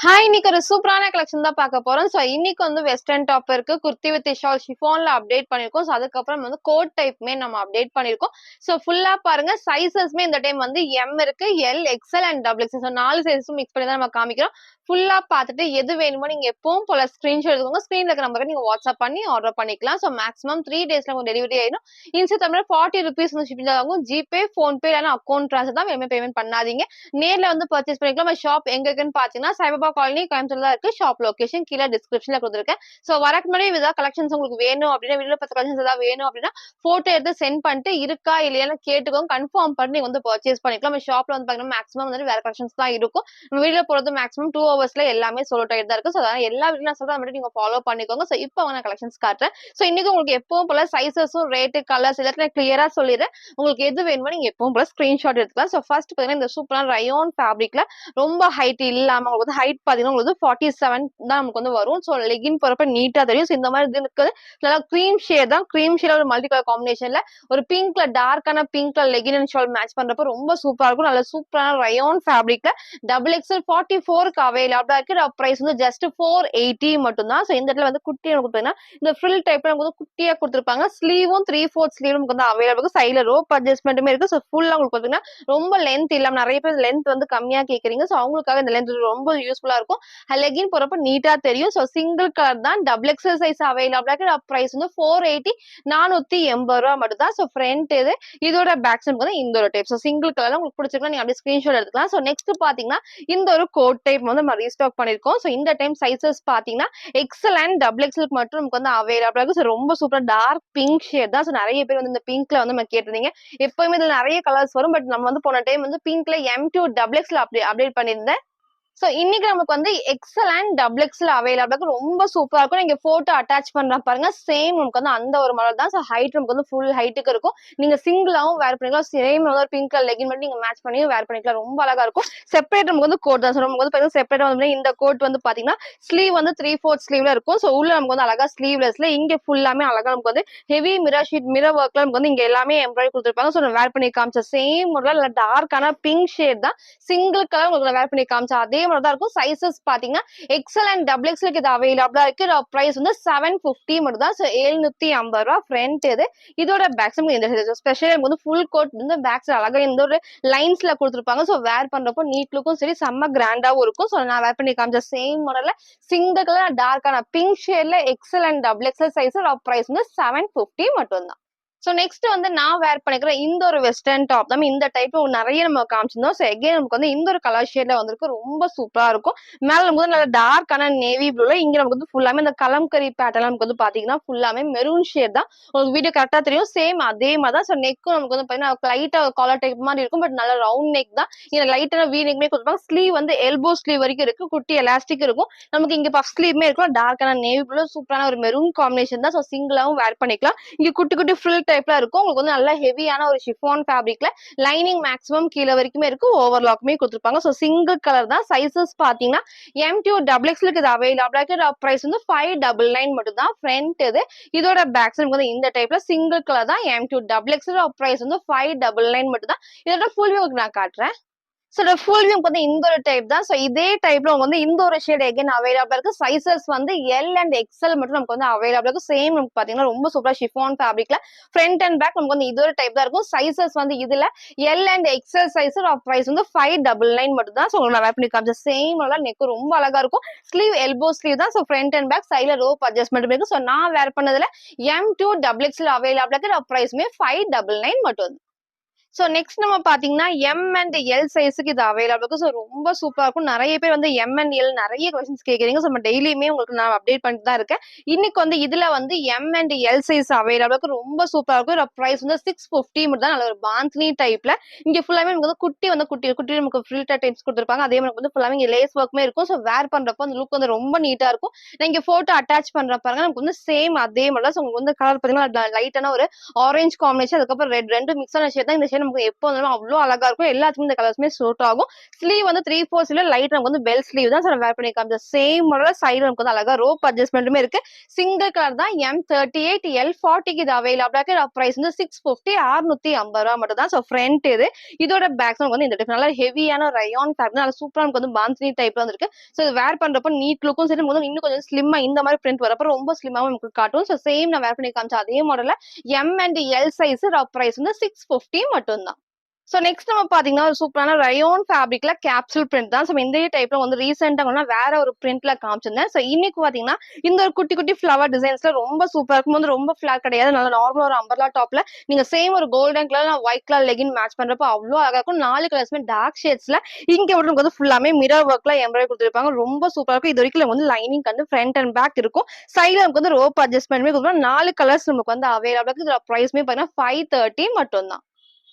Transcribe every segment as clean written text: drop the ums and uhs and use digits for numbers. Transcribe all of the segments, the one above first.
Hi, இன்னைக்கு ஒரு சூப்பரான கலெக்ஷன் தான் பார்க்க போறோம். ஸோ இன்னைக்கு வந்து வெஸ்டர்ன் டாப் இருக்கு. குர்த்தி வித் ஷால் ஷிஃபான்ல அப்டேட் பண்ணியிருக்கோம். ஸோ அதுக்கப்புறம் வந்து கோட் டைப்புமே நம்ம அப்டேட் பண்ணியிருக்கோம். ஸோ ஃபுல்லா பாருங்க. சைஸஸ்மே இந்த டைம் வந்து எம் இருக்கு, L, XL and double XL. So 4 சைஸும் மிக்ஸ் பண்ணி தான் நம்ம காமிக்கிறோம். ஃபுல்லா பார்த்துட்டு எது வேணுமோ நீங்க எப்பவும் போல ஸ்கிரீன்ஷாட் எடுத்துக்கோங்க. ஸ்கிரீன்ல இருக்கிற நம்பருக்கு நீங்க வாட்ஸ்அப் பண்ணி ஆர்டர் பண்ணிக்கலாம். ஸோ மேக்ஸிமம் 3 டேஸ்ல உங்களுக்கு டெலிவரி ஆயிடும். இன்ஸ்டா தமிழ் 40 ருபீஸ் வந்து ஷிப்பிங் ஆகும். ஜிபே, ஃபோன்பே இல்லைனா அக்கௌண்ட் ட்ரான்ஸ்ஃபர் தான் வேணுமே பேமெண்ட் பண்ணாதீங்க. நேர்ல வந்து பர்ச்சேஸ் பண்ணிக்கலாம். ஷாப் எங்க இருக்குன்னு பாத்தீங்கன்னா சைபாபா காலனி கோயம்புத்தூர்ல தான் இருக்கு. ஷாப் லொகேஷன் கீழே டிஸ்கிரிப்ஷன்ல கொடுத்துருக்கேன். சோ வரக்கு முன்னாடி ஏதாவது கலெக்ஷன்ஸ் உங்களுக்கு வேணும் அப்படின்னா வீடியோ பார்த்த கலெக்ஷன்ஸ் ஏதாவது வேணும் அப்படின்னா போட்டோ எடுத்து சென்ட் பண்ணிட்டு இருக்கா இல்லையான்னு கேட்டுக்கோங்க. கன்ஃபார்ம் பண்ணி நீங்க வந்து பர்ச்சேஸ் பண்ணிக்கலாம். நம்ம ஷாப்ல வந்து பாத்தீங்கன்னா மேக்ஸிமம் வந்து வேற கலெக்ஷன்ஸ் தான் இருக்கும். நம்ம வீடியோ போறது மேக்ஸிமம் 2 ஹவர்ஸ்ல எல்லாமே சோல்ட் ஆயிட்டு தான் இருக்கு. ஸோ அதனால எல்லா வீடியோ நான் சொல்றேன் மட்டும் நீங்க ஃபாலோ பண்ணிக்கோங்க. ஸோ இப்போ நான் கலெக்ஷன்ஸ் காட்டுறேன். ஸோ இன்னைக்கு உங்களுக்கு எப்பவும் போல சைஸஸும் ரேட்டு கலர்ஸ் எல்லாத்தையும் கிளியரா சொல்லிடுறேன். உங்களுக்கு எது வேணுமோ நீங்க எப்பவும் போல ஸ்கிரீன்ஷாட் எடுத்துக்கலாம். ஸோ ஃபர்ஸ்ட் பாத்தீங்கன்னா இந்த சூப்பரான ரயோன் ஃபேப்ரிக்ல ரொம்ப ஹைட் இல்லாம உங்களுக்கு வந்து ஹைட் பாத்தீங்கன்னா உங்களுக்கு 47 தான் நமக்கு வந்து வரும். ஸோ லெகின் போறப்ப நீட்டா தெரியும். ஸோ இந்த மாதிரி இது இருக்குது. நல்லா கிரீம் ஷேட் தான். கிரீம் ஷேட் ஒரு மல்டி கலர் காம்பினேஷன்ல ஒரு பிங்க்ல டார்க்கான பிங்க்ல லெகின் அண்ட் ஷால் மேட்ச் பண்றப்ப ரொம்ப சூப்பரா இருக்கும். நல்ல சூப்பரான ரயோன் ஃபேப்ரிக்ல டபுள் எக்ஸ்எல் 44க்கு அவைலபிளா இருக்கு. பிரைஸ் வந்து ஜஸ்ட் 480 மட்டும் தான். ஸோ இந்த இடத்துல வந்து குட்டி நமக்கு பாத்தீங்கன்னா இந்த ஃப்ரில் டைப்ல நமக்கு வந்து குட்டியா கொடுத்துருப்பாங்க. ஸ்லீவும் 3/4 ஸ்லீவ் நமக்கு வந்து அவைலபிள் இருக்கு. சைடுல ரோப் அட்ஜஸ்ட்மெண்ட்டுமே இருக்கு. ஸோ ஃபுல்லா உங்களுக்கு பாத்தீங்கன்னா ரொம்ப லென்த் இல்லாம நிறைய பேர் லென்த் வந்து கம்மியா கேக்குறீங்க. ஸோ அவங்களுக்காக இந்த லென்த் ரொம்ப யூஸ்ஃபுல்லா இருக்கும். லெகின் போறப்ப நீட்டா தெரியும். ஸோ சிங்கிள் கலர் தான். டபுள் எக்ஸ்எல் சைஸ் அவைலபிளா இருக்கு. பிரைஸ் வந்து 480 480 மட்டும் தான். ஸோ ஃப்ரண்ட் இது இதோட பேக் சைடு வந்து இந்த ஒரு டைப். ஸோ சிங்கிள் கலர்ல உங்களுக்கு பிடிச்சிருக்கா நீங்க அப்படியே ஸ்கிரீன்ஷாட் எடுத்துக்கலாம். ஸோ நெக்ஸ்ட் பாத்தீங்கன்னா இந்த ஒரு கோட் டைப் வந்து நம்ம ரீஸ்டாக் பண்ணிருக்கோம். ஸோ இந்த டைம் சைசஸ் பாத்தீங்கன்னா எக்ஸ்எல் அண்ட் டபுள் எக்ஸ்எல் மட்டும் நமக்கு வந்து அவைலபிளா இருக்கு. ஸோ ரொம்ப சூப்பர் டார்க் பிங்க் ஷேட் தான். ஸோ நிறைய பேர் வந்து இந்த பிங்க்ல வந்து நம்ம கேட்டிருந்தீங்க. எப்பவுமே இதுல நிறைய கலர்ஸ் வரும். பட் நம்ம வந்து போன டைம் வந்து பிங்க்ல M2 டபுள் எக்ஸ்எல் அப்டேட் பண்ணியிருந்தேன். சோ இன்னைக்கு நமக்கு வந்து எக்ஸ்எல் அண்ட் டபுள் எக்ஸ்எல் அவைலபிளா ரொம்ப சூப்பரா இருக்கும். நீங்க போட்டோ அட்டாச் பண்ற பாருங்க. சேம் நமக்கு வந்து அந்த ஒரு மாடல் தான். சோ ஹைட் நமக்கு வந்து ஃபுல் ஹைட்டுக்கு இருக்கும். நீங்க சிங்கிளாவும் வேர் பண்ணிக்கலாம். சேம் வந்து ஒரு பிங்க் கலர் லெகின் மட்டும் நீங்க மேட்ச் பண்ணி வேர் பண்ணிக்கலாம். ரொம்ப அழகா இருக்கும். செப்பரேட் நமக்கு வந்து கோட் தான். சோ நமக்கு வந்து செப்பரேட்டா வந்து இந்த கோட் வந்து பாத்தீங்கன்னா ஸ்லீவ் வந்து 3/4 ஸ்லீவ்ல இருக்கும். சோ உள்ள நமக்கு வந்து அழகா ஸ்லீவ்லெஸ்ல இங்க ஃபுல்லாமே அழகா நமக்கு வந்து ஹெவி மிரர் ஷீட் மிரர் ஒர்க்ல நமக்கு வந்து இங்க எல்லாமே எம்ப்ராய்டரி கொடுத்துருப்பாங்க. சோ வேர் பண்ணி காமிச்ச சேம் மாடல் டார்க்கான பிங்க் ஷேட் தான். சிங்கிள் கலர் உங்களுக்கு வேர் பண்ணி காமிச்சா அதே மாதிரி தான் இருக்கும். சைசஸ் பாத்தீங்கன்னா எக்ஸ்எல் அண்ட் டபுள் எக்ஸ்எல் இது அவைலபிளா இருக்கு. பிரைஸ் வந்து 750 மட்டும் தான். 750 ரூபாய் ஃப்ரண்ட் இது. இதோட பேக்ஸ் இந்த ஸ்பெஷல் வந்து ஃபுல் கோட் வந்து பேக்ஸ் அழகா இந்த ஒரு லைன்ஸ்ல கொடுத்துருப்பாங்க. ஸோ வேர் பண்றப்போ நீட் லுக்கும் சரி செம்ம கிராண்டாவும் இருக்கும். ஸோ நான் வேர் பண்ணி காமிச்ச சேம் மாடல்ல சிங்கிள் கலர் டார்க்கான பிங்க் ஷேட்ல XL and double XL size price வந்து 750 மட்டும் தான். சோ நெக்ஸ்ட் வந்து நான் வேர் பண்ணிக்கிற இந்த ஒரு வெஸ்டர்ன் டாப் தான். இந்த டைப்ல நிறைய நம்ம காமிச்சிருந்தோம். ஸோ எகைன் நமக்கு வந்து இந்த ஒரு கலர் ஷேட்ல வந்திருக்கு. ரொம்ப சூப்பரா இருக்கும். மேல நமக்கு வந்து நல்ல டார்க்கான நேவி ப்ளூல இங்க நமக்கு வந்து ஃபுல்லாமே இந்த கலம்கரி பேட்டர்ன் நமக்கு வந்து பாத்தீங்கன்னா ஃபுல்லாமே மெரூன் ஷேட் தான். உங்களுக்கு வீடியோ கரெக்டா தெரியும். சேம் அதே மாதிரி தான். ஸோ நெக்கும் நமக்கு வந்து பாத்தீங்கன்னா லைட்டா காலர் டைப் மாதிரி இருக்கும். பட் நல்ல ரவுண்ட் நெக் தான். இங்க லைட்டான வீ நெக்மே கொடுத்துருப்பாங்க. ஸ்லீவ் வந்து எல்போ ஸ்லீவ் வரைக்கும் இருக்கு. குட்டி எலாஸ்டிக் இருக்கும். நமக்கு இங்க பஃப் ஸ்லீவ்மே இருக்கும். டார்க்கான நேவி ப்ளூ சூப்பரான ஒரு மெரூன் காம்பினேஷன் தான். ஸோ சிங்கிளாவும் வேர் பண்ணிக்கலாம். இங்க குட்டி குட்டி ஃப்ரில் டைப்ல இருக்கும். உங்களுக்கு வந்து நல்ல ஹெவியான ஒரு ஷிஃபான் ஃபேப்ரிக்ல லைனிங் மேக்ஸிமம் கீழே வரைக்குமே இருக்கு. ஓவர்லாக்குமே கொடுத்துருப்பாங்க. ஸோ சிங்கிள் கலர் தான். சைசஸ் பாத்தீங்கன்னா M2 டபுள் எக்ஸ்எல் இது அவைலபிளா இருக்கு. பிரைஸ் வந்து 599 மட்டும் தான். ஃப்ரண்ட் இது இதோட பேக் சைடு வந்து இந்த டைப்ல சிங்கிள் கலர் தான். M2 டபுள் எக்ஸ்எல் பிரைஸ் வந்து 599 மட்டும் தான். இதோட ஃபுல் வியூ நான் காட்டுறேன். சோ ஃபுல் வியூ வந்து இந்த ஒரு டைப் தான். சோ இதே டைப்ல உங்களுக்கு வந்து இந்த ஒரு ஷேட் எகைன் அவைலபிளா இருக்கு. சைசஸ் வந்து எல் அண்ட் எக்ஸ்எல் மட்டும் நமக்கு வந்து அவைலபிளா இருக்கு. சேம் நமக்கு பாத்தீங்கன்னா ரொம்ப சூப்பரா ஷிஃபான் ஃபேப்ரிக்ல ஃப்ரண்ட் அண்ட் பேக் நமக்கு வந்து இது ஒரு டைப் தான் இருக்கும். சைசஸ் வந்து இதுல L and XL size price வந்து 599 மட்டும் தான். சோ நான் வேர் பண்ணி காமிச்ச சேம் நெக் ரொம்ப அழகா இருக்கும். ஸ்லீவ் எல்போ ஸ்லீவ் தான். சோ ஃப்ரண்ட் அண்ட் பேக் சைடுல ரோப் அட்ஜஸ்ட்மெண்ட் இருக்கு. சோ நான் வேர் பண்ணதுல M2 டபுள் எக்ஸ்எல் அவைலபிளா இருக்கு. பிரைஸ்மே 599 மட்டும். சோ நெக்ஸ்ட் நம்ம பாத்தீங்கன்னா எம் அண்ட் எல் சைஸுக்கு இது அவைலபிள் இருக்கு. ஸோ ரொம்ப சூப்பரா இருக்கும். நிறைய பேர் வந்து எம் அண்ட் எல் நிறைய கொஸ்டின்ஸ் கேட்குறீங்க. ஸோ நம்ம டெய்லியுமே உங்களுக்கு நான் அப்டேட் பண்ணிட்டு தான் இருக்கேன். இன்னைக்கு வந்து இதுல வந்து M and L size available இருக்கு. ரொம்ப சூப்பரா இருக்கும். பிரைஸ் வந்து 650 மட்டும் தான். நல்ல ஒரு பாந்த்னி டைப்ல இங்க ஃபுல்லாமே நமக்கு வந்து குட்டி நமக்கு ஃபில்டர் டைப்ஸ் கொடுத்துருப்பாங்க. அதே மாதிரி வந்து ஃபுல்லாமே இங்க லேஸ் ஒர்க்குமே இருக்கும். ஸோ வேர் பண்றப்போ அந்த லுக் வந்து ரொம்ப நீட்டா இருக்கும். நான் இங்க போட்டோ அட்டாச் பண்ற பாருங்க நமக்கு வந்து சேம் அதே மாதிரி தான். ஸோ உங்களுக்கு வந்து கலர் பாத்தீங்கன்னா லைட்டான ஒரு ஆரஞ்சு காம்பினேஷன் அதுக்கப்புறம் ரெட் ரெண்டு மிக்ஸ் ஆன ஷேட் தான். இந்த ஷேட் நமக்கு எப்போ வந்தாலும் அவ்வளோ அழகா இருக்கும். எல்லாத்துக்குமே இந்த கலர்ஸ்மே சூட் ஆகும். ஸ்லீவ் வந்து 3/4 ஸ்லீவ் லைட் நமக்கு வந்து பெல் ஸ்லீவ் தான். சார் வேர் பண்ணி காமிச்ச சேம் மாடல சைடு நமக்கு வந்து அழகா ரோப் அட்ஜஸ்ட்மெண்ட்டுமே இருக்கு. சிங்கிள் கலர் தான். M38 L40க்கு இது அவைலபிளா இருக்கு. பிரைஸ் வந்து 650 650 மட்டும் தான். ஸோ ஃப்ரண்ட் இதோட பேக்ஸ் நமக்கு வந்து இந்த டைப் நல்லா ஹெவியான ரயான் ஃபேப்ரிக் நல்லா சூப்பரா நமக்கு வந்து பான்சினி டைப்ல வந்து இருக்கு. ஸோ இது வேர் பண்றப்ப நீட் லுக்கும் சரி இன்னும் கொஞ்சம் ஸ்லிம்மா இந்த மாதிரி பிரிண்ட் வரப்ப ரொம்ப ஸ்லிம்மாவும் நமக்கு காட்டும். ஸோ சேம் நான் வேர் பண்ணி காமிச்ச அதே மாடல்ல M and L size price வந்து 650 மட்டும் தான். ஸோ நெக்ஸ்ட் நம்ம பாத்தீங்கன்னா ஒரு சூப்பரான ரயோன் ஃபேப்ரிக்ல கேப்சூல் பிரிண்ட் தான். ஸோ இந்த டைப்ல வந்து ரீசெண்டா வேற ஒரு பிரிண்ட்ல காமிச்சிருந்தேன். ஸோ இன்னைக்கு பாத்தீங்கன்னா இந்த ஒரு குட்டி குட்டி ஃபிளவர் டிசைன்ஸ்ல ரொம்ப சூப்பரா இருக்கும். வந்து ரொம்ப ஃபிளாட் கிடையாது, நல்ல நார்மலா ஒரு அம்பர்லா டாப்ல நீங்க சேம் ஒரு golden colour white colour legging match பண்றப்ப அவ்வளோ அழகா இருக்கும். 4 கலர்ஸ்மே டார்க் ஷேட்ஸ்ல இங்க மட்டும் வந்து ஃபுல்லாமே மிரர் ஒர்க்ல எம்ப்ராய்டரி கொடுத்துருப்பாங்க. ரொம்ப சூப்பரா இருக்கும். இது வரைக்கும் வந்து லைனிங் வந்து ஃப்ரண்ட் அண்ட் பேக் இருக்கும். சைடுல நமக்கு வந்து ரோப் அட்ஜஸ்ட்மெண்ட்மே கொடுத்துருப்பாங்க. 4 கலர்ஸ் நமக்கு வந்து அவைலபிள் இருக்கு. இதோட பிரைஸ்மே பாத்தீங்கன்னா 530 மட்டும் தான்.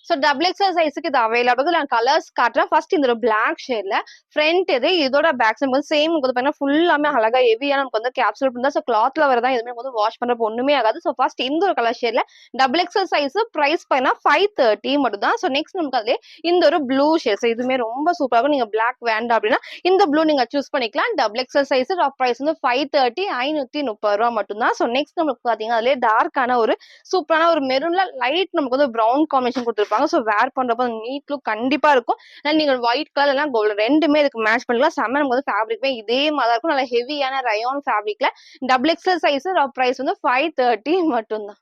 ஸோ டபுள் எக்ஸல் சைஸுக்கு இது அவைலபிள். நான் கலர்ஸ் காட்டுறேன். ஃபர்ஸ்ட் இந்த ஒரு பிளாக் ஷேட்ல ஃப்ரண்ட் இதோட பேக் சைடு வந்து சேம் வந்து பாத்தீங்கன்னா ஃபுல்லாமே அழகா ஹெவியா நமக்கு வந்து கேப்சூல் பண்ணா. ஸோ கிளாத்ல வரதா எதுவுமே வந்து வாஷ் பண்றப்ப ஒண்ணுமே ஆகாது. ஸோ ஃபர்ஸ்ட் இந்த ஒரு கலர் ஷேட்ல டபுள் எக்ஸல் சைஸ் பிரைஸ் பண்ணா 530 மட்டும் தான். ஸோ நெக்ஸ்ட் நமக்கு அதுல இந்த ஒரு ப்ளூ ஷேட். ஸோ இதுவுமே ரொம்ப சூப்பரா இருக்கும். நீங்க பிளாக் வேண்டாம் அப்படின்னா இந்த ப்ளூ நீங்க சூஸ் பண்ணிக்கலாம். டபுள் எக்ஸல் சைஸ் பிரைஸ் வந்து 530 530 மட்டும் தான். ஸோ நெக்ஸ்ட் நமக்கு பாத்தீங்கன்னா அதுல டார்க்கான ஒரு சூப்பரான ஒரு மெரூன்ல லைட் நமக்கு வந்து ப்ரௌன் காம்பினேஷன் கொடுத்துருப்பாங்க. ஸோ வேர் பண்றப்ப நீட் லுக் கண்டிப்பா இருக்கும். நீங்க ஒயிட் கலர் எல்லாம் கோல்டு ரெண்டுமே இதுக்கு மேட்ச் பண்ணிக்கலாம். செம்ம நமக்கு வந்து ஃபேப்ரிக்மே இதே மாதிரி இருக்கும். நல்ல ஹெவியான ரயான் ஃபேப்ரிக்ல டபுள் எக்ஸல் சைஸ் பிரைஸ் வந்து 530 மட்டும் தான்.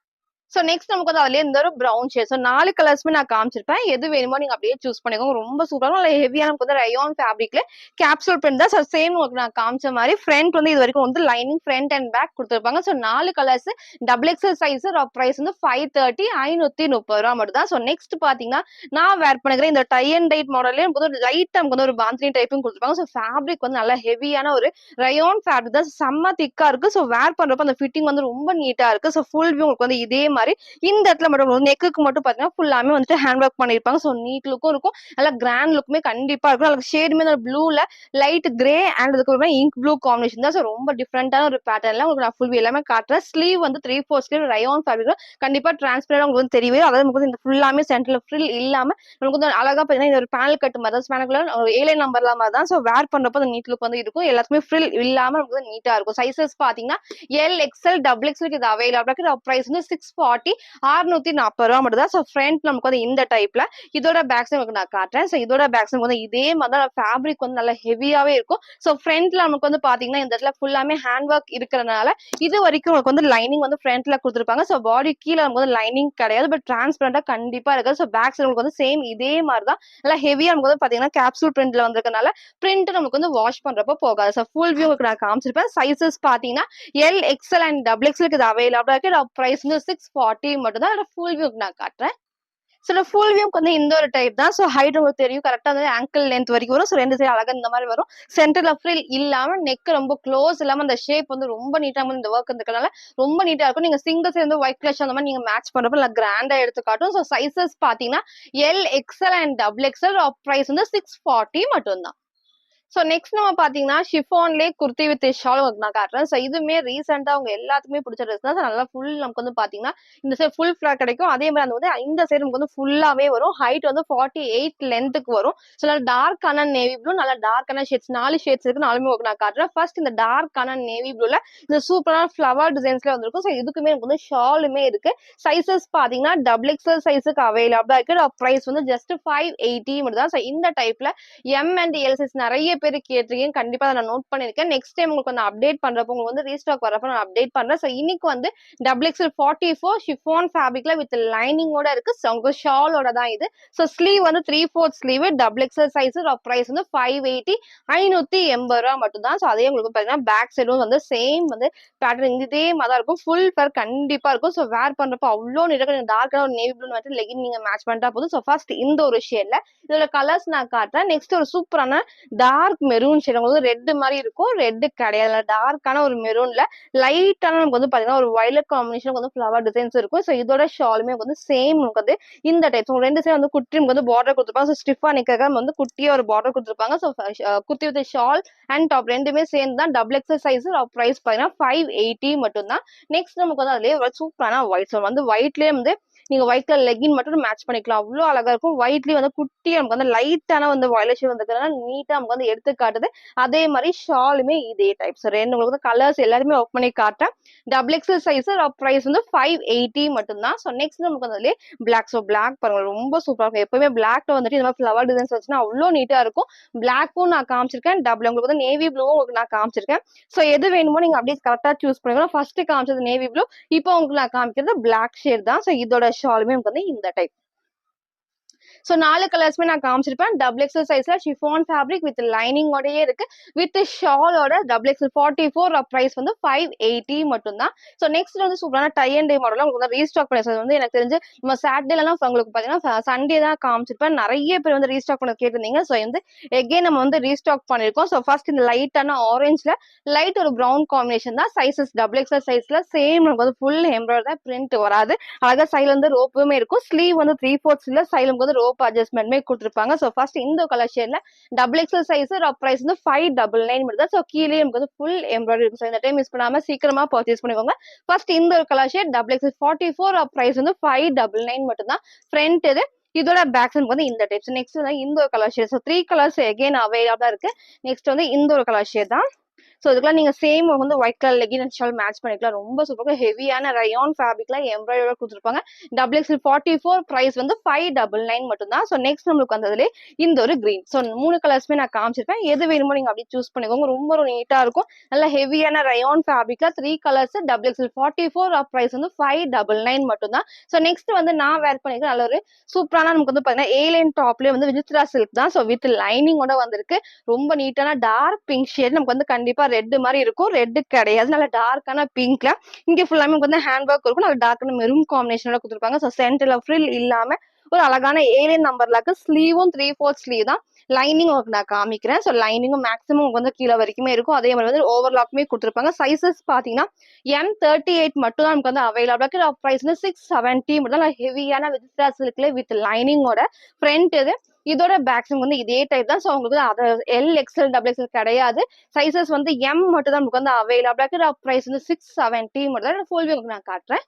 ஸோ நெக்ஸ்ட் நமக்கு வந்து அதுல இந்த ஒரு ப்ரௌன் ஷேட். ஸோ 4 கலர்ஸ்மே நான் காமிச்சிருப்பேன். எது வேணுமோ நீங்க அப்படியே சூஸ் பண்ணிக்கோங்க. ரொம்ப சூப்பரா நல்ல ஹெவியா நமக்கு வந்து ரயான் ஃபேப்ரிக்ல கேப்சூல் பிரிண்ட் தான். ஸோ சேம் உங்களுக்கு நான் காமிச்ச மாதிரி ஃப்ரண்ட் வந்து இது வரைக்கும் வந்து லைனிங் ஃப்ரண்ட் அண்ட் பேக் கொடுத்துருப்பாங்க. So 4 colours double XL size price வந்து 530 530 மட்டும் தான். ஸோ நெக்ஸ்ட் பாத்தீங்கன்னா நான் வேர் பண்ணிக்கிறேன் இந்த டை அண்ட் டைட் மாடல்ல லைட் நமக்கு வந்து ஒரு பாந்தினி டைப்பும் கொடுத்துருப்பாங்க. ஸோ ஃபேப்ரிக் வந்து நல்லா ஹெவியான ஒரு ரயான் ஃபேப்ரிக் தான். செம்ம திக்கா இருக்கு. ஸோ வேர் பண்றப்ப அந்த ஃபிட்டிங் வந்து ரொம்ப நீட்டா இருக்கு. ஸோ ஃபுல் வியூ உங்களுக்கு வந்து இதே மாதிரி இந்த இடத்துல மட்டும் நெக்குக்கு மட்டும் பாத்தீங்கன்னா ஃபுல்லாமே வந்துட்டு ஹேண்ட் ஒர்க் பண்ணிருப்பாங்க. ஸோ நீட் லுக்கும் இருக்கும். நல்லா கிராண்ட் லுக்குமே கண்டிப்பா இருக்கும். நல்லா ஷேடுமே ப்ளூல லைட் கிரே அண்ட் அதுக்கு இங்க் ப்ளூ காம்பினேஷன் தான். ஸோ ரொம்ப டிஃப்ரெண்டான ஒரு பேட்டர்ன்ல உங்களுக்கு நான் ஃபுல் வியூ எல்லாமே காட்டுறேன். ஸ்லீவ் வந்து 3/4 ஸ்லீவ் ரயான் ஃபேப்ரிக் கண்டிப்பா டிரான்ஸ்பரண்டா உங்களுக்கு வந்து தெரியவே. அதாவது நமக்கு இந்த ஃபுல்லாமே சென்டர்ல ஃப்ரில் இல்லாம நமக்கு வந்து அழகா பாத்தீங்கன்னா இந்த ஒரு பேனல் கட்டு மாதிரி தான். பேனல் ஏழை நம்பர்ல மாதிரி தான். ஸோ வேர் பண்றப்ப அந்த நீட் லுக் வந்து இருக்கும். எல்லாத்துக்குமே ஃப்ரில் இல்லாம நமக்கு வந்து நீட்டா இருக்கும். சைசஸ் பாத்தீங்கன்னா எல் எக்ஸ்எல் டபுள் எக்ஸ்எல் இது அவைலபிளா இருக்கு. பிரைஸ் வந்து 640 640 மட்டும் தான். ஸோ ஃப்ரண்ட் நமக்கு வந்து இந்த டைப்ல இதோட பேக்ஸ் உங்களுக்கு நான் காட்டுறேன். ஸோ இதோட பேக்ஸ் வந்து இதே மாதிரி ஃபேப்ரிக் வந்து நல்லா ஹெவியாவே இருக்கும். ஸோ ஃப்ரண்ட்ல நமக்கு வந்து பாத்தீங்கன்னா இந்த இடத்துல ஃபுல்லாமே ஹேண்ட் ஒர்க் இருக்கிறதுனால இது வரைக்கும் உங்களுக்கு வந்து லைனிங் வந்து ஃப்ரண்ட்ல கொடுத்துருப்பாங்க. ஸோ பாடி கீழே நமக்கு வந்து லைனிங் கிடையாது, பட் டிரான்ஸ்பரண்டா கண்டிப்பா இருக்கு. ஸோ பேக் சைடு உங்களுக்கு வந்து சேம் இதே மாதிரி தான் நல்லா ஹெவியா நமக்கு வந்து பாத்தீங்கன்னா கேப்சூல் பிரிண்ட்ல வந்திருக்கனால பிரிண்ட் நமக்கு வந்து வாஷ் பண்றப்ப போகாது. ஸோ ஃபுல் வியூ உங்களுக்கு நான் காமிச்சிருப்பேன். சைசஸ் பாத்தீங்கன்னா L XL and double XL இது அவைலபிளா இருக்கு. பிரைஸ் வந்து 640 மட்டும் தான். ஃபுல் வியூ நான் காட்டுறேன். ஸோ ஃபுல் வியூக்கு வந்து இந்த ஒரு டைப் தான். ஸோ ஹைட் உங்களுக்கு தெரியும் கரெக்டா வந்து ஆங்கிள் லென்த் வரைக்கும் வரும். ஸோ ரெண்டு சைடு அழகா இந்த மாதிரி வரும். சென்டர்ல ஃப்ரில் இல்லாம நெக் ரொம்ப க்ளோஸ் இல்லாம அந்த ஷேப் வந்து ரொம்ப நீட்டா வந்து இந்த ஒர்க் இருக்கிறதுனால ரொம்ப நீட்டா இருக்கும். நீங்க சிங்கிள் சைடு வந்து ஒயிட் கலர் அந்த மாதிரி நீங்க மேட்ச் பண்றப்ப நல்லா கிராண்டா எடுத்து காட்டும். ஸோ சைசஸ் பாத்தீங்கன்னா L XL and double XL price வந்து 640 மட்டும் தான். ஸோ நெக்ஸ்ட் நம்ம பாத்தீங்கன்னா ஷிஃபான்லேயே குர்த்தி வித் ஷால் நான் காட்டுறேன். ஸோ இதுவுமே ரீசெண்டா அவங்க எல்லாத்துக்குமே பிடிச்ச ட்ரெஸ் தான். நல்லா ஃபுல் நமக்கு வந்து பாத்தீங்கன்னா இந்த சைடு ஃபுல் ஃபிளாட் கிடைக்கும். அதே மாதிரி அந்த வந்து இந்த சைடு நமக்கு வந்து ஃபுல்லாவே வரும். ஹைட் வந்து 48 லென்த்துக்கு வரும். ஸோ நல்லா டார்க்கான நேவி ப்ளூ, நல்லா டார்க்கான ஷேட்ஸ் 4 ஷேட்ஸ் இருக்கு. 4மே நான் காட்டுறேன். ஃபர்ஸ்ட் இந்த டார்க்கான நேவி ப்ளூல இந்த சூப்பரான ஃபிளவர் டிசைன்ஸ்ல வந்திருக்கும். ஸோ இதுக்குமே நமக்கு வந்து ஷாலுமே இருக்கு. சைசஸ் பாத்தீங்கன்னா டபுள் எக்ஸ்எல் சைஸுக்கு அவைலபிளா இருக்கு. பிரைஸ் வந்து ஜஸ்ட் 580 மட்டும் தான். ஸோ இந்த டைப்ல எம் அண்ட் எல் சைஸ் நிறைய பேர் கேட்டிருக்கீங்க. கண்டிப்பா அதை நான் நோட் பண்ணிருக்கேன். நெக்ஸ்ட் டைம் உங்களுக்கு வந்து அப்டேட் பண்றப்போ உங்களுக்கு வந்து ரீஸ்டாக் வரப்போ நான் அப்டேட் பண்றேன். ஸோ இன்னைக்கு வந்து டபுள் எக்ஸ்எல் 44 ஷிஃபான் ஃபேப்ரிக்ல வித் லைனிங்கோட இருக்கு. ஸோ உங்க ஷாலோட தான் இது. ஸோ ஸ்லீவ் வந்து 3/4 sleeve double XL size. Price வந்து 580 580 மட்டும் தான். ஸோ அதே உங்களுக்கு பாத்தீங்கன்னா பேக் சைடும் வந்து சேம் வந்து பேட்டர்ன் இதே மாதிரி இருக்கும். ஃபுல் ஃபர் கண்டிப்பா இருக்கும். ஸோ வேர் பண்றப்போ அவ்வளோ நீட்டா டார்க்கான ஒரு நேவி ப்ளூ வந்து லெகின் நீங்க மேட்ச் பண்ணிட்டா போதும். ஸோ ஃபர்ஸ்ட் இந்த ஒரு ஷேட்ல இதோட கலர்ஸ் நான் காட்டுறேன். நெக்ஸ்ட் ஒரு சூப்பரான டார்க் மெரூன் ஷேட் உங்களுக்கு ரெட் மாதிரி இருக்கும். ரெட் கிடையாது, டார்க்கான ஒரு மெரூன்ல லைட்டான நமக்கு வந்து பாத்தீங்கன்னா ஒரு வயலட் காம்பினேஷன் வந்து ஃபிளவர் டிசைன்ஸ் இருக்கும். ஸோ இதோட ஷாலுமே வந்து சேம் நமக்கு வந்து இந்த டைப் ரெண்டு சைடு வந்து குட்டி வந்து பார்டர் கொடுத்துருப்பாங்க. ஸோ ஸ்டிஃபா நிக்க வந்து குட்டியா ஒரு பார்டர் கொடுத்துருப்பாங்க. So kurti with shawl and top ரெண்டுமே சேர்ந்து தான் டபுள் எக்ஸல் சைஸ். பிரைஸ் பாத்தீங்கன்னா 580 மட்டும் தான். நெக்ஸ்ட் நமக்கு வந்து அதுலயே சூப்பரான ஒயிட் வந்து ஒயிட்லயே வந்து நீங்க ஒயிட் கலர் லெகின் மட்டும் மேட்ச் பண்ணிக்கலாம். அவ்வளோ அழகா இருக்கும். ஒயிட்லயே வந்து குட்டியா நமக்கு வந்து லைட்டான வந்து வயலட் ஷேட் வந்துருக்கனால நீட்டா நமக்கு வந்து எடுத்து காட்டுது. அதே மாதிரி ஷாலுமே இதே டைப்ஸ். ரெண்டு உங்களுக்கு வந்து கலர்ஸ் எல்லாருமே ஒர்க் பண்ணி காட்டுறேன். டபுள் எக்ஸல் சைஸ் பிரைஸ் வந்து 580 மட்டும்தான். ஸோ நெக்ஸ்ட் நமக்கு வந்து பிளாக். ஸோ பிளாக் பாருங்க ரொம்ப சூப்பரா இருக்கும். எப்பவுமே பிளாக்ல வந்துட்டு இந்த மாதிரி ஃபிளவர் டிசைன்ஸ் வச்சுன்னா அவ்வளோ நீட்டா இருக்கும். பிளாக்கும் நான் காமிச்சிருக்கேன். டபுள் உங்களுக்கு வந்து நேவி ப்ளூவும் உங்களுக்கு நான் காமிச்சிருக்கேன். ஸோ எது வேணுமோ நீங்க அப்படியே கரெக்டா சூஸ் பண்ணிக்கலாம். ஃபர்ஸ்ட் காமிச்சது நேவி ப்ளூ, இப்போ உங்களுக்கு நான் காமிக்கிறது பிளாக் ஷேட் தான். ஸோ இதோட ஷாலுமே உங்களுக்கு வந்து இந்த டைப். ஸோ 4 கலர்ஸ்மே நான் காமிச்சிருப்பேன். டபுள் எக்ஸல் சைஸ்ல ஷிஃபான் ஃபேப்ரிக் வித் லைனிங்கோடயே இருக்கு. வித் ஷாலோட டபுள் எக்ஸல் 44 பிரைஸ் வந்து 580 மட்டும் தான். ஸோ நெக்ஸ்ட் வந்து சூப்பரான டை அண்ட் டே மாடல் உங்களுக்கு வந்து ரீஸ்டாக் பண்ணி வந்து எனக்கு தெரிஞ்சு நம்ம சாட்டர்டேலாம் உங்களுக்கு பார்த்தீங்கன்னா சண்டே தான் காமிச்சிருப்பேன். நிறைய பேர் வந்து ரீஸ்டாக் பண்ண கேட்டிருந்தீங்க. ஸோ வந்து எகெயின் நம்ம வந்து ரீஸ்டாக் பண்ணிருக்கோம். ஸோ ஃபர்ஸ்ட் இந்த லைட்டான ஆரஞ்சில் லைட் ஒரு ப்ரௌன் காம்பினேஷன் தான். சைசஸ் டபுள் எக்ஸல் சைஸ்ல சேம் நமக்கு வந்து ஃபுல் எம்ப்ராய்டரி பிரிண்ட் வராது. அழகா சைட்ல வந்து ரோப்புமே இருக்கும். ஸ்லீவ் வந்து 3/4 சைட்ல வந்து ரோப் அட்ஜஸ்ட்மெண்ட்மே கொடுத்துருப்பாங்க. ஸோ ஃபர்ஸ்ட் இந்த கலர் ஷேட்ல டபுள் எக்ஸல் சைஸ் பிரைஸ் வந்து 599 மட்டும் தான். ஸோ கீழே நமக்கு வந்து ஃபுல் எம்ப்ராய்டரி இருக்கும். ஸோ இந்த டைம் மிஸ் பண்ணாம சீக்கிரமா பர்ச்சேஸ் பண்ணிக்கோங்க. ஃபர்ஸ்ட் இந்த ஒரு colour shade double XL 44 price வந்து 599 மட்டும் தான். ஃப்ரண்ட் இது இதோட பேக் சைடு வந்து இந்த டைப்ஸ். நெக்ஸ்ட் வந்து இந்த ஒரு colour shade. So 3 colours again அவைலபிளா இருக்கு. நெக்ஸ்ட் வந்து இந்த ஒரு கலர் ஷேட் தான். ஸோ இதுக்கெல்லாம் நீங்க சேம் வந்து white colour legging and shawl match பண்ணிக்கலாம். ரொம்ப சூப்பராக ஹெவியான ரயான் ஃபேப்ரிக்ல எம்ப்ராய்டரி கொடுத்துருப்பாங்க. டபுள் எக்ஸல் 44 பிரைஸ் வந்து 599 மட்டும் தான். ஸோ நெக்ஸ்ட் நம்மளுக்கு வந்ததுல இந்த ஒரு கிரீன். ஸோ 3 கலர்ஸ்மே நான் காமிச்சிருப்பேன். எது வேணுமோ நீங்க அப்படி சூஸ் பண்ணிக்கோங்க. ரொம்ப நீட்டா இருக்கும். நல்ல ஹெவியான ரயான் ஃபேப்ரிக்ல 3 கலர்ஸ் டபுள் எக்ஸல் 44 பிரைஸ் வந்து 599 மட்டும் தான். ஸோ நெக்ஸ்ட் வந்து நான் வேர் பண்ணிக்கிறேன். நல்ல ஒரு சூப்பரான நமக்கு வந்து பாத்தீங்கன்னா ஏலைன் டாப்லயே வந்து விசித்ரா சில்க் தான். ஸோ வித் லைனிங்கோட வந்திருக்கு. ரொம்ப நீட்டான டார்க் பிங்க் ஷேட் நமக்கு வந்து கண்டிப்பா ரெட் மாதிரி இருக்கும். ரெட் கிடையாது, நல்ல டார்க்கான பிங்க்ல இங்க ஃபுல்லாமே வந்து ஹேண்ட் ஒர்க் இருக்கும். நல்ல டார்க்கான மெரூன் காம்பினேஷனோட கொடுத்துருப்பாங்க. ஸோ சென்டர்ல ஃப்ரில் இல்லாம ஒரு அழகான ஏலியன் நம்பர்ல இருக்கு. ஸ்லீவும் 3/4 ஸ்லீவ் தான். லைனிங் உங்களுக்கு நான் காமிக்கிறேன். ஸோ லைனிங்கும் மேக்ஸிமம் வந்து கீழே வரைக்குமே இருக்கும். அதே மாதிரி வந்து ஓவர்லாக்குமே கொடுத்துருப்பாங்க. சைசஸ் பாத்தீங்கன்னா M38 மட்டும் தான் நமக்கு வந்து அவைலபிளா இருக்கு. பிரைஸ் வந்து 670 மட்டும் தான். ஹெவியான விசித்ரா சில்க்ல வித் லைனிங்கோட ஃப்ரண்ட் இது இதோட பேக்ஸும் வந்து இதே டைப் தான். ஸோ உங்களுக்கு அது எல் எக்ஸ்எல் டபுள் எக்ஸ்எல் கிடையாது. சைசஸ் வந்து எம் மட்டும் தான் நமக்கு வந்து அவைலபிளா இருக்கு. பிரைஸ் வந்து 670 மட்டும் தான். ஃபுல் வியூ நான் காட்டுறேன்.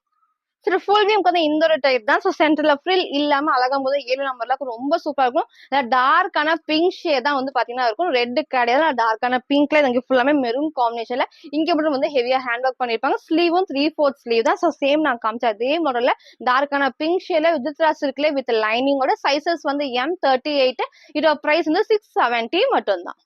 சரி ஃபுல் வியூ வந்து இந்த ஒரு டைப் தான். ஸோ சென்டர்ல ஃப்ரில் இல்லாம அழகா போது 7 நம்பர்ல ரொம்ப சூப்பரா இருக்கும். டார்க்கான பிங்க் ஷேட் தான் வந்து பாத்தீங்கன்னா இருக்கும். ரெட் கிடையாது, டார்க்கான பிங்க்ல இங்க ஃபுல்லாமே மெரூன் காம்பினேஷன்ல இங்க மட்டும் வந்து ஹெவியா ஹேண்ட் ஒர்க் பண்ணிருப்பாங்க. ஸ்லீவும் 3/4 ஸ்லீவ் தான். ஸோ சேம் நான் காமிச்ச அதே மாடல்ல டார்க்கான பிங்க் ஷேட்ல வித் சில்க்ல வித் லைனிங்கோட சைசஸ் வந்து M38. இதோட பிரைஸ் வந்து 670 மட்டும் தான்.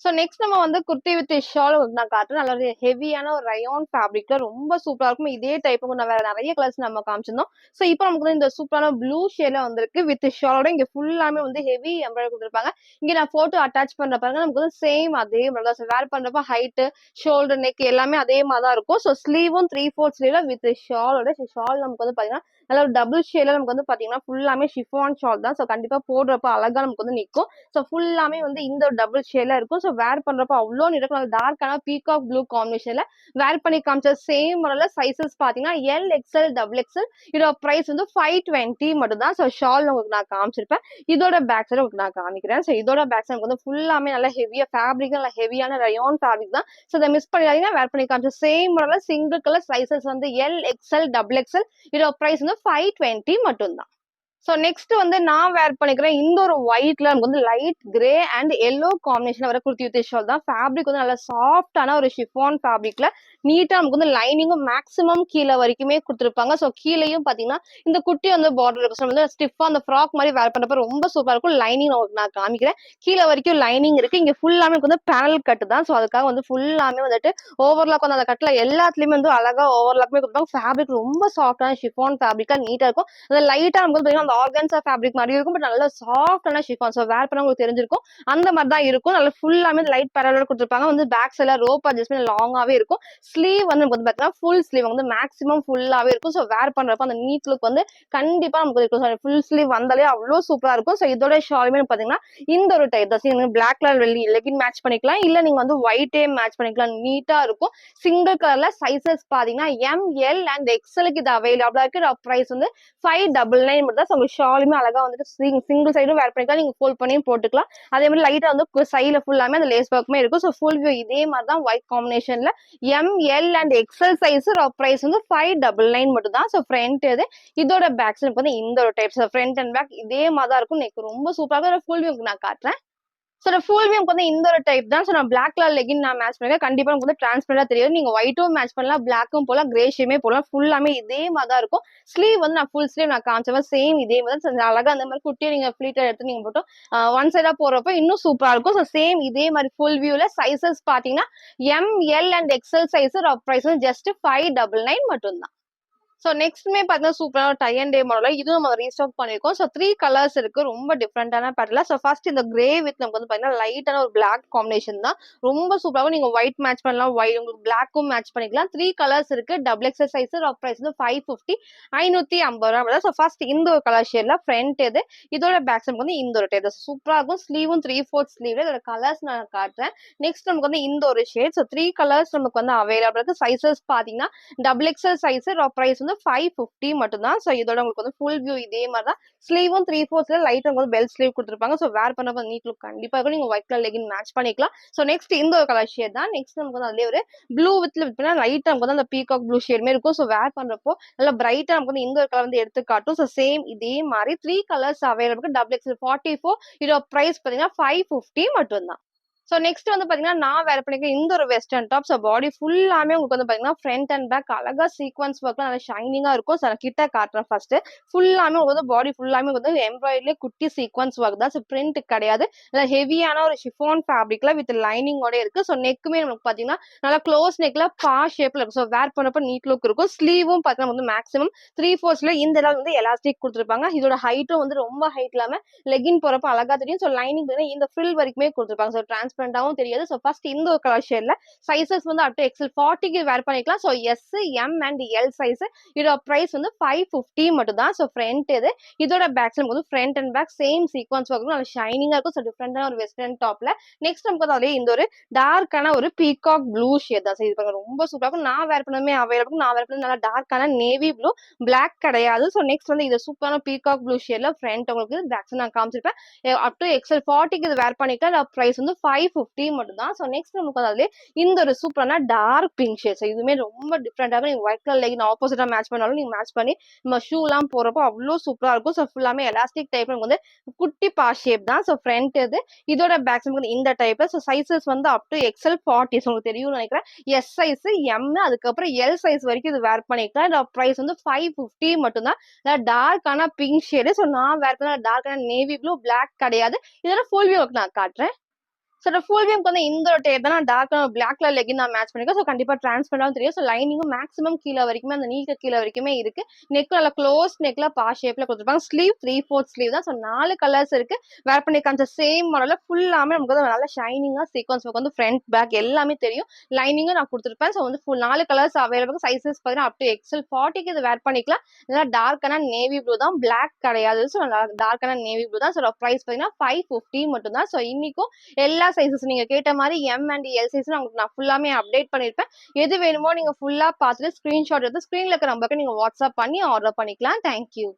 ஸோ நெக்ஸ்ட் நம்ம வந்து குர்த்தி வித் ஷால் நான் காட்டுறேன். நல்ல ஒரு ஹெவியான ஒரு ரயான் ஃபேப்ரிக்ல ரொம்ப சூப்பரா இருக்கும். இதே டைப் நான் வேற நிறைய கலர்ஸ் நம்ம காமிச்சிருந்தோம். ஸோ இப்போ நமக்கு வந்து இந்த சூப்பரான ப்ளூ ஷேட்ல வந்திருக்கு. வித் ஷாலோட இங்க ஃபுல்லாமே வந்து ஹெவி எம்ப்ராய்டரி கொடுத்துருப்பாங்க. இங்க நான் போட்டோ அட்டாச் பண்ற பாருங்க நமக்கு வந்து சேம் அதே மாதிரி தான். வேர் பண்றப்ப ஹைட் ஷோல்டர் நெக் எல்லாமே அதே மாதிரி தான் இருக்கும். ஸோ ஸ்லீவும் 3/4 ஸ்லீவ்ல வித் ஷாலோட ஷால் நமக்கு வந்து பாத்தீங்கன்னா நல்ல ஒரு டபுள் ஷேட்ல நமக்கு வந்து பாத்தீங்கன்னா ஃபுல்லாமே ஷிஃபான் ஷால் தான். ஸோ கண்டிப்பா போடுறப்ப அழகா நமக்கு வந்து நிற்கும். ஸோ ஃபுல்லாமே வந்து இந்த ஒரு டபுள் ஷேட்ல இருக்கும். ஸோ வேர் பண்றப்ப அவ்வளோ நிறம் டார்க்கான பீகாக் ப்ளூ காம்பினேஷன்ல வேர் பண்ணி காமிச்ச சேம் மாடல்ல சைசஸ் பாத்தீங்கன்னா எல் எக்ஸ்எல் டபுள் எக்ஸ்எல். இதோட பிரைஸ் வந்து 520 மட்டும் தான். ஸோ ஷால் உங்களுக்கு நான் காமிச்சிருப்பேன். இதோட பேக் சைடு உங்களுக்கு நான் காமிக்கிறேன். ஸோ இதோட பேக் சைடு வந்து ஃபுல்லாமே நல்ல ஹெவியா ஃபேப்ரிக், நல்ல ஹெவியான ரயான் ஃபேப்ரிக் தான். ஸோ இதை மிஸ் பண்ணிடாதீங்க. வேர் பண்ணி காமிச்ச சேம் மாடல்ல சிங்கிள் கலர் சைசஸ் வந்து எல் எக்ஸ்எல் டபுள் எக்ஸ்எல். இதோட பிரைஸ் வந்து 520 மட்டும் தான். ஸோ நெக்ஸ்ட் வந்து நான் வேர் பண்ணிக்கிறேன். இந்த ஒரு ஒயிட்ல நமக்கு வந்து light grey and yellow combination வர குர்த்தி வித் ஷால் தான். ஃபேப்ரிக் வந்து நல்ல சாஃப்டான ஒரு ஷிஃபான் ஃபேப்ரிக்ல நீட்டா நமக்கு வந்து லைனிங்கும் மேக்ஸிமம் கீழே வரைக்குமே கொடுத்துருப்பாங்க. ஸோ கீழேயும் பாத்தீங்கன்னா இந்த குட்டி வந்து பார்டர் இருக்கும். வந்து ஸ்டிஃபா அந்த ஃப்ராக் மாதிரி வேர் பண்றப்ப ரொம்ப சூப்பரா இருக்கும். லைனிங் நான் காமிக்கிறேன். கீழே வரைக்கும் லைனிங் இருக்கு. இங்க ஃபுல்லாமே வந்து பேனல் கட்டு தான். ஸோ அதுக்காக வந்து ஃபுல்லாமே வந்துட்டு ஓவர்லாக் வந்து அந்த கட்டில எல்லாத்துலயுமே வந்து அழகா ஓவர்லாக்மே கொடுப்பாங்க. ஃபேப்ரிக் ரொம்ப சாஃப்டான ஷிஃபான் ஃபேப்ரிக்கா நீட்டா இருக்கும். அது லைட்டா நமக்கு அந்த ஆர்கன்ஸா ஃபேப்ரிக் மாதிரி இருக்கும். பட் நல்ல சாஃப்டான ஷிஃபான். ஸோ வேர் பண்ண உங்களுக்கு தெரிஞ்சிருக்கும். அந்த மாதிரி தான் இருக்கும். நல்ல ஃபுல்லாமே லைட் பேரலோட கொடுத்துருப்பாங்க. வந்து பேக் சைட்ல ரோப் அட்ஜஸ்ட்மெண்ட் லாங்காவே இருக்கும். ஸ்லீவ் வந்து நமக்கு வந்து பார்த்தீங்கன்னா ஃபுல் ஸ்லீவ் வந்து மேக்ஸிமம் ஃபுல்லாவே இருக்கும். ஸோ வேர் பண்றப்ப அந்த நீட் லுக் வந்து கண்டிப்பா நமக்கு இருக்கும். ஃபுல் ஸ்லீவ் வந்தாலே அவ்வளோ சூப்பரா இருக்கும். ஸோ இதோட ஷாலுமே பாத்தீங்கன்னா இந்த ஒரு டைப் தான். நீங்க பிளாக் கலர் லெகின் மேட்ச் பண்ணிக்கலாம். இல்ல நீங்க வந்து ஒயிட்டே மேட்ச் பண்ணிக்கலாம். நீட்டா இருக்கும். சிங்கிள் கலர்ல சைசஸ் பாத்தீங்கன்னா எம் எல் அண்ட் எக்ஸ்எலுக்கு இது அவைலபிளா இருக்கு. பிரைஸ் வந்து 599 மட்டும் தான். ஸோ உங்களுக்கு ஷாலுமே அழகா வந்துட்டு சிங்கிள் சைடும் வேர் பண்ணிக்கலாம், நீங்க ஃபோல்ட் பண்ணியும் போட்டுக்கலாம். அதே மாதிரி லைட்டா வந்து சைடுல ஃபுல்லாமே அந்த லேஸ் ஒர்க்குமே இருக்கும். ஸோ ஃபுல் வியூ இதே மாதிரி தான் ஒயிட் காம்பினேஷன்ல L and XL size price வந்து 599 மட்டும் தான். ஸோ ஃப்ரண்ட் இது இதோட பேக் சைடு வந்து இந்த ஒரு டைப் ஃப்ரண்ட் அண்ட் பேக் இதே மாதிரி தான் இருக்கும். நெக் ரொம்ப சூப்பராக ஃபுல் வியூ நான் காட்டுறேன். ஸோ ஃபுல் வியூ வந்து இந்த ஒரு டைப் தான். ஸோ நான் பிளாக் கலர் லெகின் நான் மேட்ச் பண்ணிருக்கேன். கண்டிப்பா உங்களுக்கு வந்து டிரான்ஸ்பரண்டா தெரியாது. நீங்க ஒயிட்டும் மேட்ச் பண்ணலாம், பிளாக்கும் போலாம், கிரே ஷேமே போலாம். ஃபுல்லாமே இதே மாதிரி தான் இருக்கும். ஸ்லீவ் வந்து நான் ஃபுல் ஸ்லீவ் நான் காமிச்சவன் சேம் இதே மாதிரி தான். அழகா அந்த மாதிரி குட்டியை நீங்க ஃபிளீட்டர் எடுத்து நீங்க போட்டு ஒன் சைடா போறப்ப இன்னும் சூப்பரா இருக்கும். ஸோ சேம் இதே மாதிரி ஃபுல் வியூல சைசஸ் பாத்தீங்கன்னா L and XL size price வந்து ஜஸ்ட் 599 மட்டும் தான். ஸோ நெக்ஸ்ட்மே பார்த்தீங்கன்னா சூப்பரான டை அண்ட் டே மாடல் இதுவும் நம்ம ரீஸ்டாக் பண்ணிருக்கோம். ஸோ 3 கலர்ஸ் இருக்கு, ரொம்ப டிஃப்ரெண்டான பேட்டர்ல. ஸோ ஃபர்ஸ்ட் இந்த கிரே வித் நமக்கு வந்து பார்த்தீங்கன்னா லைட்டான ஒரு பிளாக் காம்பினேஷன் தான், ரொம்ப சூப்பராகவும் நீங்க ஒயிட் மேட்ச் பண்ணலாம், உங்களுக்கு பிளாக்கும் மேட்ச் பண்ணிக்கலாம். 3 கலர்ஸ் இருக்கு, டபுள் எக்ஸல் சைஸ், பிரைஸ் வந்து 550 550 ரூபா. ஸோ ஃபர்ஸ்ட் இந்த ஒரு கலர் ஷேட்ல ஃப்ரண்ட் இது இதோட பேக் சைடு வந்து இந்த ஒரு டைப் சூப்பரா இருக்கும். ஸ்லீவும் 3/4 ஸ்லீவ்ல இதோட கலர்ஸ் நான் காட்டுறேன். நெக்ஸ்ட் நமக்கு வந்து இந்த ஒரு ஷேட். ஸோ 3 கலர்ஸ் நமக்கு வந்து அவைலபிள் இருக்கு. சைசஸ் பாத்தீங்கன்னா டபுள் எக்ஸல் சைஸ், பிரைஸ் வந்து 550 மட்டும் தான். ஸோ இதோட உங்களுக்கு வந்து ஃபுல் வியூ இதே மாதிரி தான். ஸ்லீவும் 3/4 லைட் உங்களுக்கு பெல் ஸ்லீவ் கொடுத்துருப்பாங்க. ஸோ வேர் பண்ணப்ப நீட் லுக் கண்டிப்பா இருக்கும். நீங்க ஒயிட் கலர் லெகின் மேட்ச் பண்ணிக்கலாம். ஸோ நெக்ஸ்ட் இந்த ஒரு கலர் ஷேட் தான். நெக்ஸ்ட் நமக்கு வந்து அதுலேயே ஒரு ப்ளூ வித்ல லைட் நமக்கு வந்து அந்த பீகாக் ப்ளூ ஷேட்மே இருக்கும். ஸோ வேர் பண்றப்போ நல்லா பிரைட்டா நமக்கு வந்து இந்த ஒரு கலர் வந்து எடுத்து காட்டும். ஸோ சேம் இதே மாதிரி 3 கலர்ஸ் அவைலபிள், டபுள் எக்ஸல் 44. இதோட பிரைஸ் பாத்தீங்கன்னா 550 மட்டும் தான். ஸோ நெக்ஸ்ட் வந்து பாத்தீங்கன்னா நான் வேர் பண்ணிக்க இந்த ஒரு வெஸ்டர்ன் டாப். ஸோ பாடி ஃபுல்லாமே உங்களுக்கு வந்து பாத்தீங்கன்னா ஃப்ரண்ட் அண்ட் பேக் அழகா சீக்வன்ஸ் ஒர்க்லாம் நல்லா ஷைனிங்கா இருக்கும். ஸோ நான் கிட்ட காட்டுறேன் ஃபர்ஸ்ட். ஃபுல்லாமே உங்களுக்கு பாடி ஃபுல்லாமே வந்து எம்ப்ராய்டரி குட்டி சீக்வன்ஸ் ஒர்க் தான். ஸோ பிரிண்ட் கிடையாது, நல்லா ஹெவியான ஒரு ஷிஃபான் ஃபேப்ரிக்ல வித் லைனிங்கோட இருக்கு. ஸோ நெக்குமே நமக்கு பாத்தீங்கன்னா நல்லா க்ளோஸ் நெக்ல பா ஷேப்ல இருக்கும். ஸோ வேர் பண்ணப்ப நீட் லுக் இருக்கும். ஸ்லீவும் பாத்தீங்கன்னா வந்து மேக்ஸிமம் 3/4 இந்த அளவு வந்து எலாஸ்டிக் கொடுத்துருப்பாங்க. இதோட ஹைட்டும் வந்து ரொம்ப ஹைட் இல்லாம லெகின் போறப்ப அழகா தெரியும். ஸோ லைனிங் இந்த ஃபில் வரைக்குமே கொடுத்துருப்பாங்க. ஸோ டிரான்ஸ்பரண்டாவும் தெரியாது. ஸோ ஃபர்ஸ்ட் இந்த ஒரு கலர் ஷேட்ல சைசஸ் வந்து அப் டு எக்ஸல் 40க்கு வேர் பண்ணிக்கலாம். So S, M and L size. இதோட பிரைஸ் வந்து 550 மட்டும் தான். ஸோ ஃப்ரண்ட் இது இதோட பேக் சைடு வந்து front and back same sequence work நல்லா ஷைனிங்கா இருக்கும். ஸோ டிஃப்ரெண்டான ஒரு வெஸ்டர்ன் டாப்ல நெக்ஸ்ட் நமக்கு வந்து அதே இந்த ஒரு டார்க்கான ஒரு பீகாக் ப்ளூ ஷேட் தான். இது ரொம்ப சூப்பரா இருக்கும். நான் வேர் பண்ணதுமே அவைலபிள். நான் வேர் பண்ணது நல்லா டார்க்கான நேவி ப்ளூ, பிளாக் கிடையாது. ஸோ நெக்ஸ்ட் வந்து இது சூப்பரான பீகாக் ப்ளூ ஷேட்ல ஃப்ரண்ட் உங்களுக்கு பேக் சைடு நான் காமிச்சிருப்பேன். அப் டு எக்ஸல் 40க்கு இது வேர் பண்ணிக்கலாம். பிரைஸ் வந்து 550 மட்டும் தான். ஸோ நெக்ஸ்ட் நமக்கு அதுல இந்த ஒரு சூப்பரான டார்க் பிங்க் ஷேட். இதுவுமே ரொம்ப டிஃப்ரெண்டாக நீங்க ஒயிட் கலர் லெகின் ஆப்போசிட்டா மேட்ச் பண்ணாலும் நீங்க மேட்ச் பண்ணி நம்ம ஷூ எல்லாம் போறப்போ அவ்வளோ சூப்பரா இருக்கும். ஸோ ஃபுல்லாமே எலாஸ்டிக் டைப்ல வந்து குட்டி பா ஷேப் தான். ஸோ ஃப்ரண்ட் இது இதோட பேக் சைடு வந்து இந்த டைப்ல. ஸோ சைசஸ் வந்து அப் டு எக்ஸல் 40 உங்களுக்கு தெரியும்னு நினைக்கிறேன். எஸ் சைஸ், எம், அதுக்கப்புறம் எல் சைஸ் வரைக்கும் இது வேர் பண்ணிக்கலாம். இந்த பிரைஸ் வந்து 550 மட்டும் தான். டார்க்கான பிங்க் ஷேடு. ஸோ நான் வேர் பண்ண டார்க்கான நேவி ப்ளூ, பிளாக் கிடையாது. இதோட ஃபுல் வியூ நான் காட்டுறேன். ஸோ ஃபுல் வியூக்கு வந்து இந்த ஒரு டேப் தான் நான் டார்க் பிளாக் கலர் லெகின் நான் மேட்ச் பண்ணிருக்கேன். ஸோ கண்டிப்பா டிரான்ஸ்பரண்டாகவும் தெரியும். ஸோ லைனிங்கும் மேக்ஸிமம் கீழே வரைக்குமே அந்த நீக்க கீழே வரைக்குமே இருக்கு. நெக் நல்லா க்ளோஸ் நெக்ல பா ஷேப்ல கொடுத்துருப்பாங்க. ஸ்லீவ் 3/4 ஸ்லீவ் தான். ஸோ 4 கலர்ஸ் இருக்கு. வேர் பண்ணி காமிச்ச சேம் மாடல்ல ஃபுல்லாமே நமக்கு வந்து நல்லா ஷைனிங்கா சீக்வன்ஸ் ஒர்க் வந்து ஃப்ரண்ட் பேக் எல்லாமே தெரியும். லைனிங்கும் நான் கொடுத்துருப்பேன். ஸோ வந்து ஃபுல் 4 கலர்ஸ் அவைலபிள். சைசஸ் பார்த்தீங்கன்னா அப் டு எக்ஸல் 40க்கு இது வேர் பண்ணிக்கலாம். நல்லா டார்க்கான நேவி ப்ளூ தான், பிளாக் கிடையாது. ஸோ டார்க்கான நேவி ப்ளூ தான். ஸோ பிரைஸ் பார்த்தீங்கன்னா 550 மட்டும் தான். ஸோ இன்னைக்கும் எல்லா சைசஸ் நீங்க கேட்ட மாதிரி எம் அண்ட் எல் சைஸ் உங்களுக்கு நான் ஃபுல்லாமே அப்டேட் பண்ணிருப்பேன். எது வேணுமோ நீங்க ஃபுல்லா பார்த்துட்டு ஸ்கிரீன்ஷாட் எடுத்து ஸ்கிரீன்ல இருக்கிற நம்பருக்கு நீங்க வாட்ஸ்அப் பண்ணி ஆர்டர் பண்ணிக்கலாம். தேங்க்யூ.